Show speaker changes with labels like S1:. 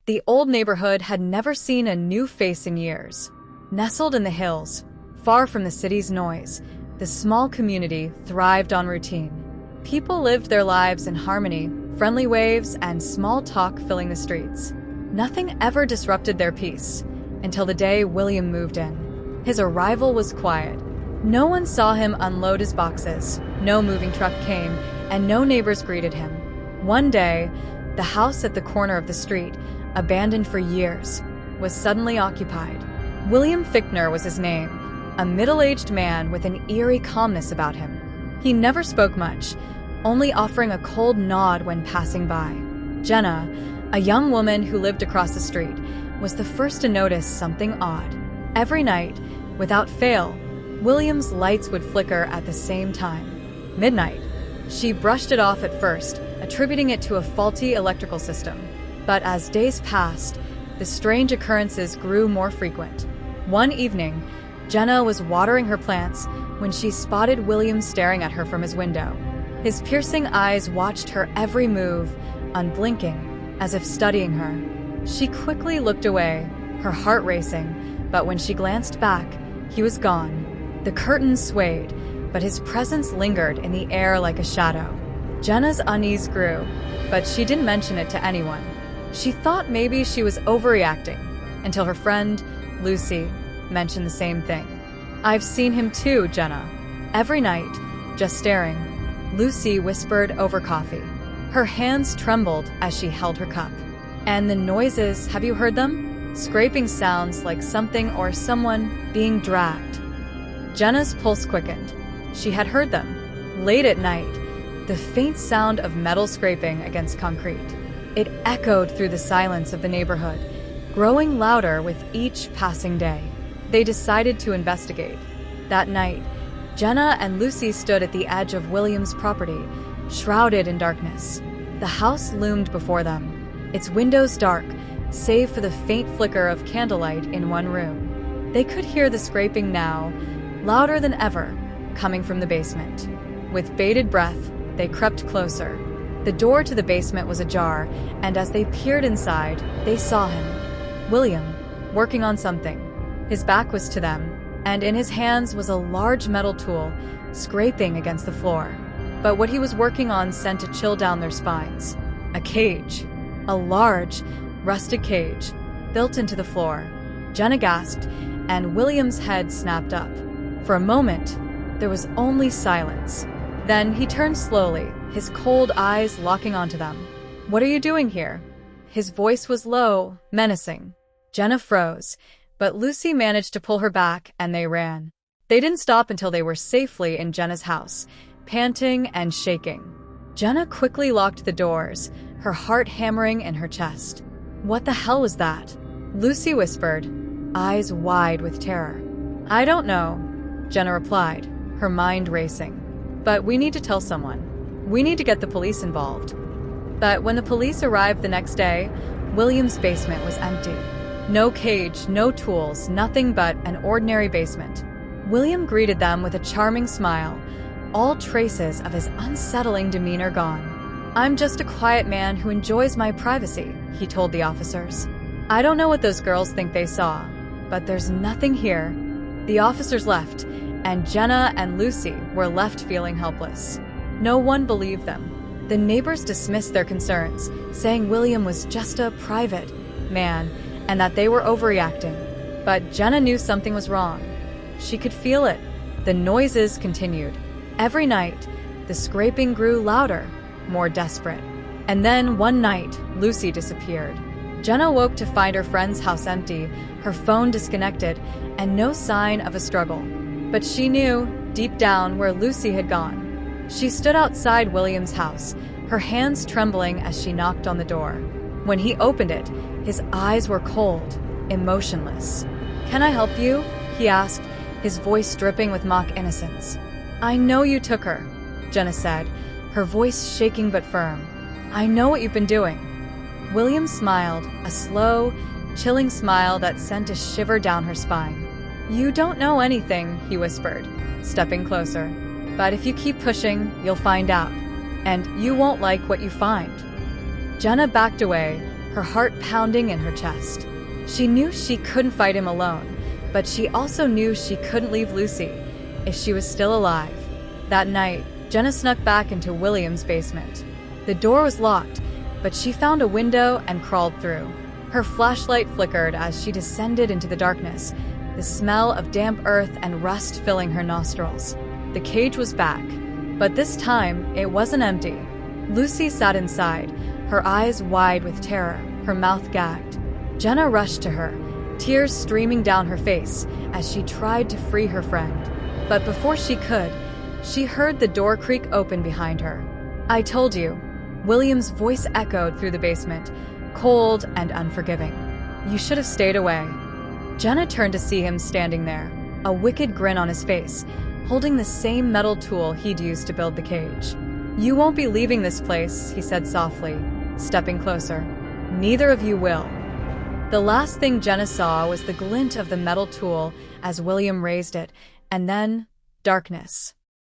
S1: The old neighborhood had never seen a new face in years. Nestled in the hills, far from the city's noise, the small community thrived on routine. People lived their lives in harmony, friendly waves and small talk filling the streets. Nothing ever disrupted their peace, until the day William moved in. His arrival was quiet. No one saw him unload his boxes, no moving truck came, and no neighbors greeted him. One day, the house at the corner of the street, abandoned for years, was suddenly occupied. William Fichtner was his name, a middle-aged man with an eerie calmness about him. He never spoke much, only offering a cold nod when passing by. Jenna, a young woman who lived across the street, was the first to notice something odd. Every night, without fail, William's lights would flicker at the same time. Midnight. She brushed it off at first, attributing it to a faulty electrical system. But as days passed, the strange occurrences grew more frequent. One evening, Jenna was watering her plants when she spotted William staring at her from his window. His piercing eyes watched her every move, unblinking, as if studying her. She quickly looked away, her heart racing, but when she glanced back, he was gone. The curtains swayed, but his presence lingered in the air like a shadow. Jenna's unease grew, but she didn't mention it to anyone. She thought maybe she was overreacting, until her friend, Lucy, mentioned the same thing. "I've seen him too, Jenna. Every night, just staring," Lucy whispered over coffee. Her hands trembled as she held her cup. "And the noises, have you heard them? Scraping sounds like something or someone being dragged." Jenna's pulse quickened. She had heard them. Late at night, the faint sound of metal scraping against concrete. It echoed through the silence of the neighborhood, growing louder with each passing day. They decided to investigate. That night, Jenna and Lucy stood at the edge of William's property, shrouded in darkness. The house loomed before them, its windows dark, save for the faint flicker of candlelight in one room. They could hear the scraping now, louder than ever, coming from the basement. With bated breath, they crept closer. The door to the basement was ajar, and as they peered inside, they saw him. William, working on something. His back was to them, and in his hands was a large metal tool, scraping against the floor. But what he was working on sent a chill down their spines. A cage. A large, rusted cage, built into the floor. Jenna gasped, and William's head snapped up. For a moment, there was only silence. Then he turned slowly, his cold eyes locking onto them. "What are you doing here?" His voice was low, menacing. Jenna froze, but Lucy managed to pull her back and they ran. They didn't stop until they were safely in Jenna's house, panting and shaking. Jenna quickly locked the doors, her heart hammering in her chest. "What the hell was that?" Lucy whispered, eyes wide with terror. "I don't know," Jenna replied, her mind racing. "But we need to tell someone. We need to get the police involved." But when the police arrived the next day, William's basement was empty. No cage, no tools, nothing but an ordinary basement. William greeted them with a charming smile, all traces of his unsettling demeanor gone. "I'm just a quiet man who enjoys my privacy," he told the officers. "I don't know what those girls think they saw, but there's nothing here." The officers left, and Jenna and Lucy were left feeling helpless. No one believed them. The neighbors dismissed their concerns, saying William was just a private man and that they were overreacting. But Jenna knew something was wrong. She could feel it. The noises continued. Every night, the scraping grew louder, more desperate. And then one night, Lucy disappeared. Jenna woke to find her friend's house empty, her phone disconnected, and no sign of a struggle. But she knew, deep down, where Lucy had gone. She stood outside William's house, her hands trembling as she knocked on the door. When he opened it, his eyes were cold, emotionless. "Can I help you?" he asked, his voice dripping with mock innocence. "I know you took her," Jenna said, her voice shaking but firm. "I know what you've been doing." William smiled, a slow, chilling smile that sent a shiver down her spine. "You don't know anything," he whispered, stepping closer. "But if you keep pushing, you'll find out. And you won't like what you find." Jenna backed away, her heart pounding in her chest. She knew she couldn't fight him alone, but she also knew she couldn't leave Lucy if she was still alive. That night, Jenna snuck back into William's basement. The door was locked, but she found a window and crawled through. Her flashlight flickered as she descended into the darkness, the smell of damp earth and rust filling her nostrils. The cage was back, but this time it wasn't empty. Lucy sat inside, her eyes wide with terror, her mouth gagged. Jenna rushed to her, tears streaming down her face as she tried to free her friend. But before she could, she heard the door creak open behind her. "I told you," William's voice echoed through the basement, cold and unforgiving. "You should have stayed away." Jenna turned to see him standing there, a wicked grin on his face, holding the same metal tool he'd used to build the cage. "You won't be leaving this place," he said softly, stepping closer. "Neither of you will." The last thing Jenna saw was the glint of the metal tool as William raised it, and then darkness.